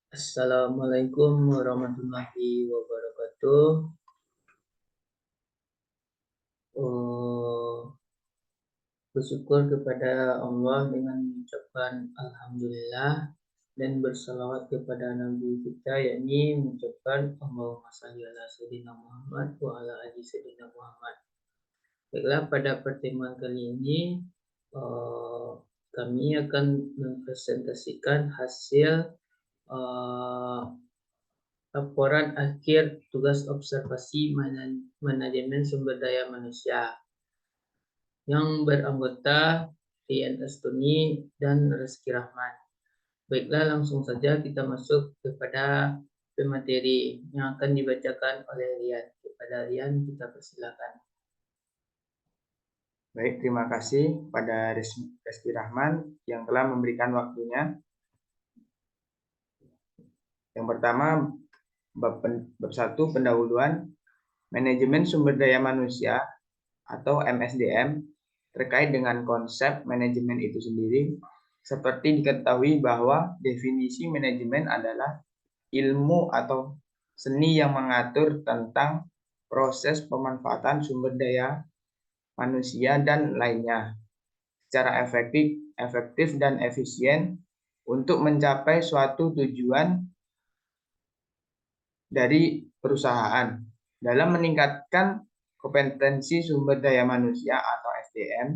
Assalamualaikum warahmatullahi wabarakatuh. Oh, bersyukur kepada Allah dengan mengucapkan Alhamdulillah dan bersalawat kepada Nabi kita, yakni mengucapkan Allahumma shalli ala Sayyidina Muhammad wa ala ali Sayyidina Muhammad. Baiklah, pada pertemuan kali ini eh, kami akan mempresentasikan hasil eh, laporan akhir tugas observasi manajemen sumber daya manusia yang beranggota Rian Astuni dan Reski Rahman. Baiklah, langsung saja kita masuk kepada pemateri yang akan dibacakan oleh Rian. Kepada Rian, kita persilakan. Baik, terima kasih pada Reski Rahman yang telah memberikan waktunya. Yang pertama, bab 1 pendahuluan manajemen sumber daya manusia atau MSDM terkait dengan konsep manajemen itu sendiri. Seperti diketahui bahwa definisi manajemen adalah ilmu atau seni yang mengatur tentang proses pemanfaatan sumber daya manusia dan lainnya secara efektif dan efisien untuk mencapai suatu tujuan dari perusahaan. Dalam meningkatkan kompetensi sumber daya manusia atau SDM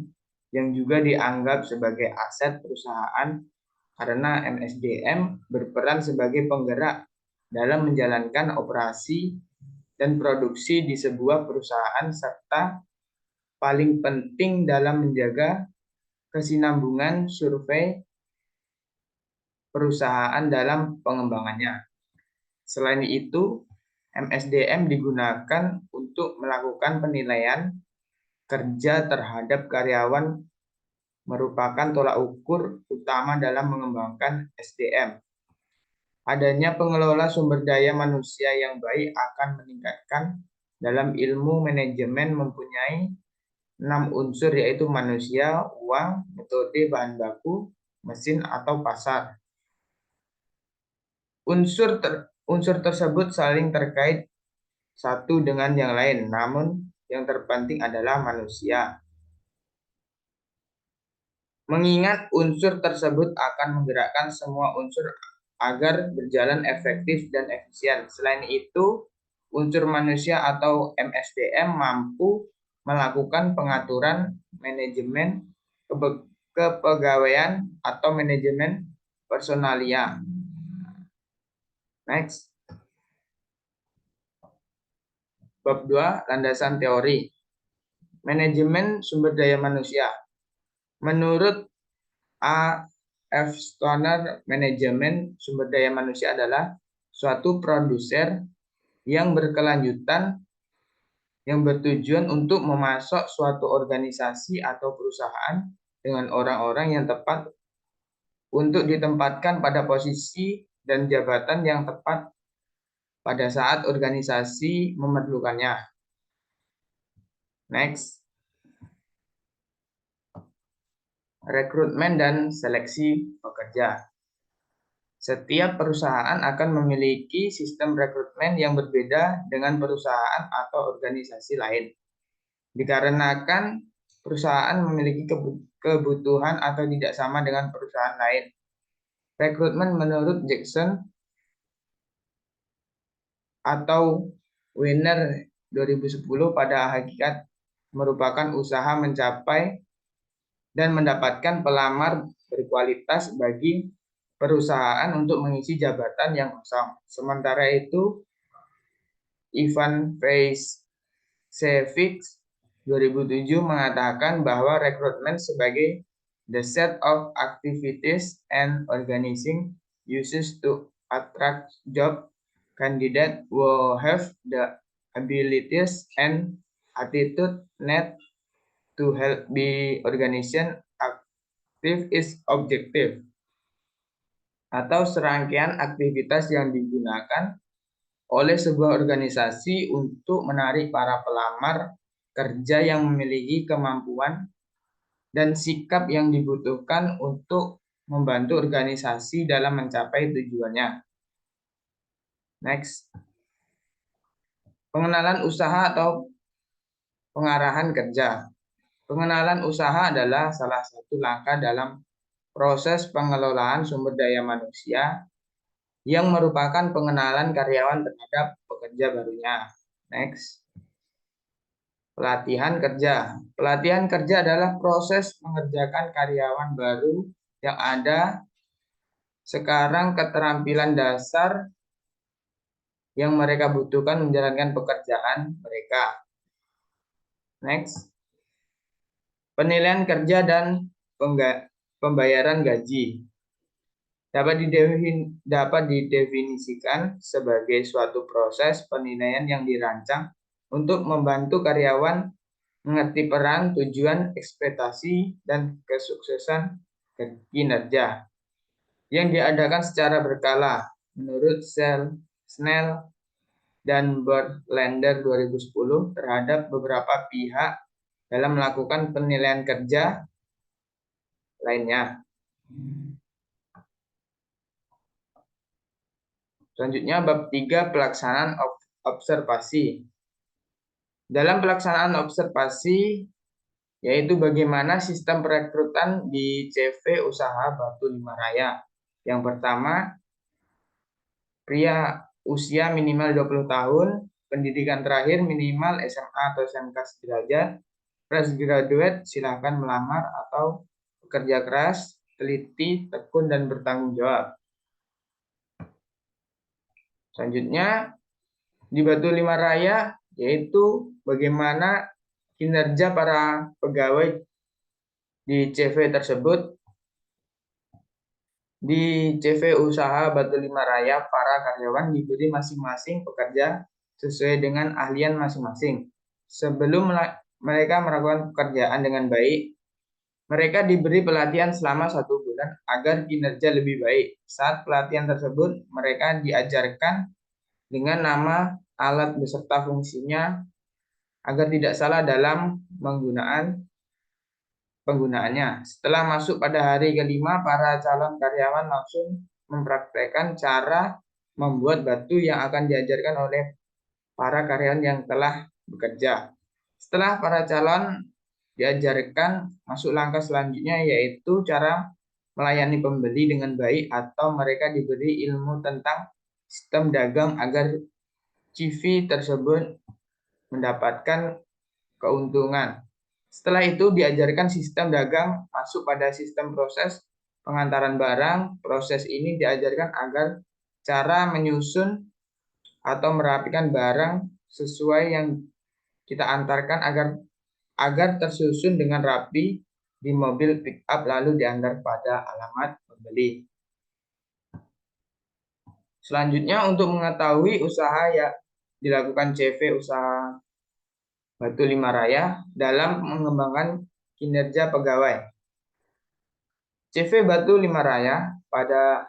yang juga dianggap sebagai aset perusahaan karena MSDM berperan sebagai penggerak dalam menjalankan operasi dan produksi di sebuah perusahaan serta paling penting dalam menjaga kesinambungan survei perusahaan dalam pengembangannya. Selain itu, MSDM digunakan untuk melakukan penilaian kerja terhadap karyawan merupakan tolak ukur utama dalam mengembangkan SDM. Adanya pengelola sumber daya manusia yang baik akan meningkatkan dalam ilmu manajemen mempunyai 6 unsur yaitu manusia, uang, metode, bahan baku, mesin atau pasar. Unsur tersebut saling terkait satu dengan yang lain, namun yang terpenting adalah manusia. Mengingat unsur tersebut akan menggerakkan semua unsur agar berjalan efektif dan efisien. Selain itu, unsur manusia atau MSDM mampu melakukan pengaturan manajemen kepegawaian atau manajemen personalia. Next. Bab 2, landasan teori. Manajemen sumber daya manusia. Menurut A. F. Stoner, manajemen sumber daya manusia adalah suatu produser yang berkelanjutan yang bertujuan untuk memasok suatu organisasi atau perusahaan dengan orang-orang yang tepat untuk ditempatkan pada posisi dan jabatan yang tepat pada saat organisasi memerlukannya. Next. Rekrutmen dan seleksi pekerja. Setiap perusahaan akan memiliki sistem rekrutmen yang berbeda dengan perusahaan atau organisasi lain. Dikarenakan perusahaan memiliki kebutuhan atau tidak sama dengan perusahaan lain. Rekrutmen menurut Jackson atau Winner 2010 pada hakikat merupakan usaha mencapai dan mendapatkan pelamar berkualitas bagi perusahaan untuk mengisi jabatan yang kosong. Sementara itu, Ivan Vaicevic 2007 mengatakan bahwa rekrutmen sebagai the set of activities and organizing uses to attract job candidate who have the abilities and attitude need to help the organization active is objective, atau serangkaian aktivitas yang digunakan oleh sebuah organisasi untuk menarik para pelamar kerja yang memiliki kemampuan dan sikap yang dibutuhkan untuk membantu organisasi dalam mencapai tujuannya. Next. Pengenalan usaha atau pengarahan kerja. Pengenalan usaha adalah salah satu langkah dalam proses pengelolaan sumber daya manusia yang merupakan pengenalan karyawan terhadap pekerja barunya. Next. Pelatihan kerja. Pelatihan kerja adalah proses mengerjakan karyawan baru yang ada sekarang keterampilan dasar yang mereka butuhkan menjalankan pekerjaan mereka. Next. Penilaian kerja dan pembayaran gaji. Dapat didefinisikan sebagai suatu proses penilaian yang dirancang untuk membantu karyawan mengerti peran, tujuan, ekspektasi, dan kesuksesan kinerja yang diadakan secara berkala menurut Snell dan Berlander 2010 terhadap beberapa pihak dalam melakukan penilaian kerja lainnya. Selanjutnya bab 3 pelaksanaan observasi. Dalam pelaksanaan observasi yaitu bagaimana sistem perekrutan di CV Usaha Batu Lima Raya. Yang pertama, pria usia minimal 20 tahun, pendidikan terakhir minimal SMA atau SMK sederajat, fresh graduate silahkan melamar atau bekerja keras, teliti, tekun, dan bertanggung jawab. Selanjutnya, di Batu Lima Raya, yaitu bagaimana kinerja para pegawai di CV tersebut. Di CV Usaha Batu Lima Raya, para karyawan diberi masing-masing pekerja sesuai dengan ahlian masing-masing. Sebelum mereka melakukan pekerjaan dengan baik, mereka diberi pelatihan selama 1 bulan agar kinerja lebih baik. Saat pelatihan tersebut, mereka diajarkan dengan nama, alat beserta fungsinya agar tidak salah dalam penggunaannya. Setelah masuk pada hari kelima, para calon karyawan langsung mempraktekkan cara membuat batu yang akan diajarkan oleh para karyawan yang telah bekerja. Setelah para calon diajarkan, masuk langkah selanjutnya yaitu cara melayani pembeli dengan baik atau mereka diberi ilmu tentang sistem dagang agar CV tersebut mendapatkan keuntungan. Setelah itu diajarkan sistem dagang masuk pada sistem proses pengantaran barang. Proses ini diajarkan agar cara menyusun atau merapikan barang sesuai yang kita antarkan agar tersusun dengan rapi di mobil pick up lalu diantar pada alamat pembeli. Selanjutnya untuk mengetahui usaha yang dilakukan CV Usaha Batu Lima Raya dalam mengembangkan kinerja pegawai. CV Batu Lima Raya pada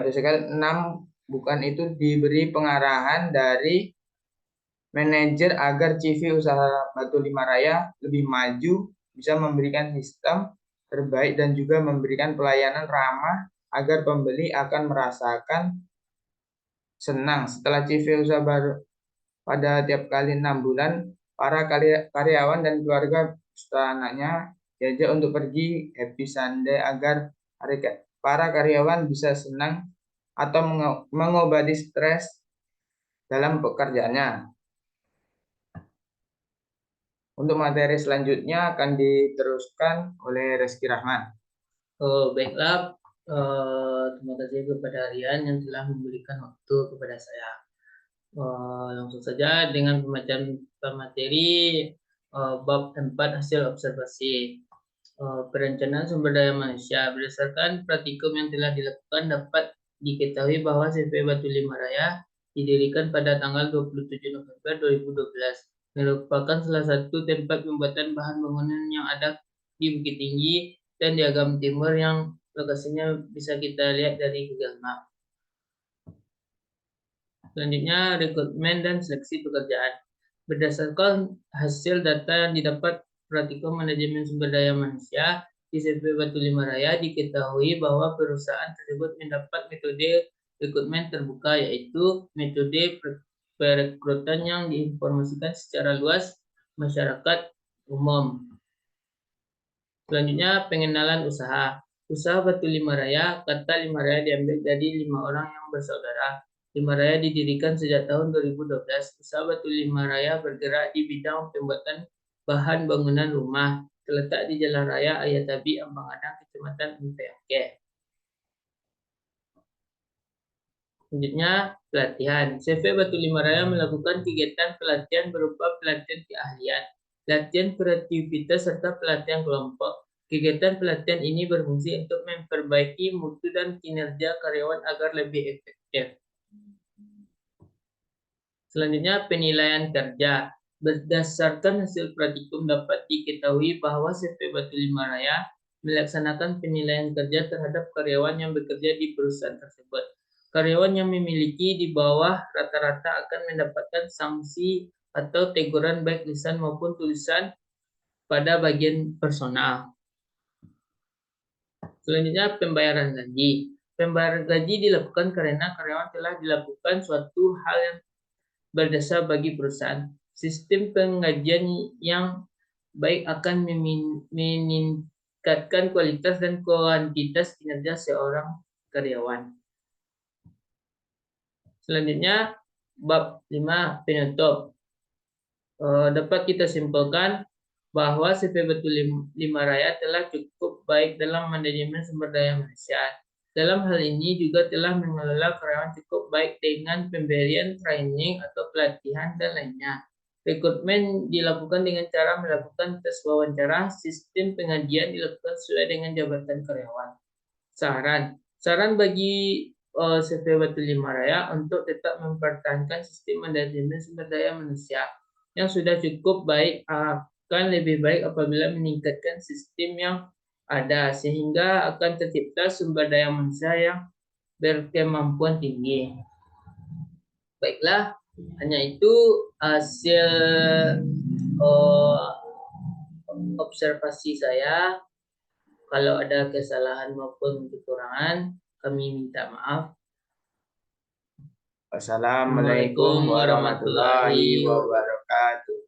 sekali 6 bukan itu diberi pengarahan dari manajer agar CV Usaha Batu Lima Raya lebih maju, bisa memberikan sistem terbaik dan juga memberikan pelayanan ramah agar pembeli akan merasakan senang. Setelah CV usaha baru pada tiap kali 6 bulan, para karyawan dan keluarga anaknya diajak untuk pergi happy Sunday agar para karyawan bisa senang atau mengobati stres dalam pekerjaannya. Untuk materi selanjutnya akan diteruskan oleh Reski Rahman. Baiklah, terima kasih kepada Rian yang telah memberikan waktu kepada saya. Langsung saja dengan pembacaan materi bab 4 hasil observasi. Perencanaan sumber daya manusia berdasarkan praktikum yang telah dilakukan dapat diketahui bahwa CV Batu Lima Raya didirikan pada tanggal 27 November 2012 merupakan salah satu tempat pembuatan bahan bangunan yang ada di Bukit Tinggi dan di Agam Timur yang lokasinya bisa kita lihat dari Google Map. Selanjutnya, rekrutmen dan seleksi pekerjaan. Berdasarkan hasil data yang didapat praktikum manajemen sumber daya manusia di CV Batu Lima Raya, diketahui bahwa perusahaan tersebut mendapat metode rekrutmen terbuka, yaitu metode perekrutan yang diinformasikan secara luas masyarakat umum. Selanjutnya, pengenalan usaha. Usaha Batu Lima Raya, kata Lima Raya diambil dari 5 orang yang bersaudara. Lima Raya didirikan sejak tahun 2012. Usaha Batu Lima Raya bergerak di bidang pembuatan bahan bangunan rumah. Terletak di Jalan Raya Ayatabi, Ambang Adang, Kecamatan Empeyake. Selanjutnya, pelatihan. CV Batu Lima Raya melakukan kegiatan pelatihan berupa pelatihan keahlian, pelatihan kreativitas, serta pelatihan kelompok. Kegiatan pelatihan ini berfungsi untuk memperbaiki mutu dan kinerja karyawan agar lebih efektif. Selanjutnya, penilaian kerja. Berdasarkan hasil praktikum dapat diketahui bahwa CV Batu Lima Raya melaksanakan penilaian kerja terhadap karyawan yang bekerja di perusahaan tersebut. Karyawan yang memiliki di bawah rata-rata akan mendapatkan sanksi atau teguran baik lisan maupun tulisan pada bagian personal. Selanjutnya, pembayaran gaji. Pembayaran gaji dilakukan karena karyawan telah dilakukan suatu hal yang berdasar bagi perusahaan. Sistem penggajian yang baik akan meningkatkan kualitas dan kuantitas kinerja seorang karyawan. Selanjutnya, bab 5 penutup. Dapat kita simpulkan bahwa CV Batu Lima Raya telah cukup baik dalam manajemen sumber daya manusia. Dalam hal ini juga telah mengelola karyawan cukup baik dengan pemberian training atau pelatihan dan lainnya. Rekrutmen dilakukan dengan cara melakukan tes wawancara, sistem pengajian dilakukan sesuai dengan jabatan karyawan. Saran bagi CV Batu Lima Raya untuk tetap mempertahankan sistem manajemen sumber daya manusia yang sudah cukup baik akan lebih baik apabila meningkatkan sistem yang ada sehingga akan tercipta sumber daya manusia yang berkemampuan tinggi. Baiklah, hanya itu hasil observasi saya. Kalau ada kesalahan maupun kekurangan, kami minta maaf. Wassalamualaikum warahmatullahi wabarakatuh.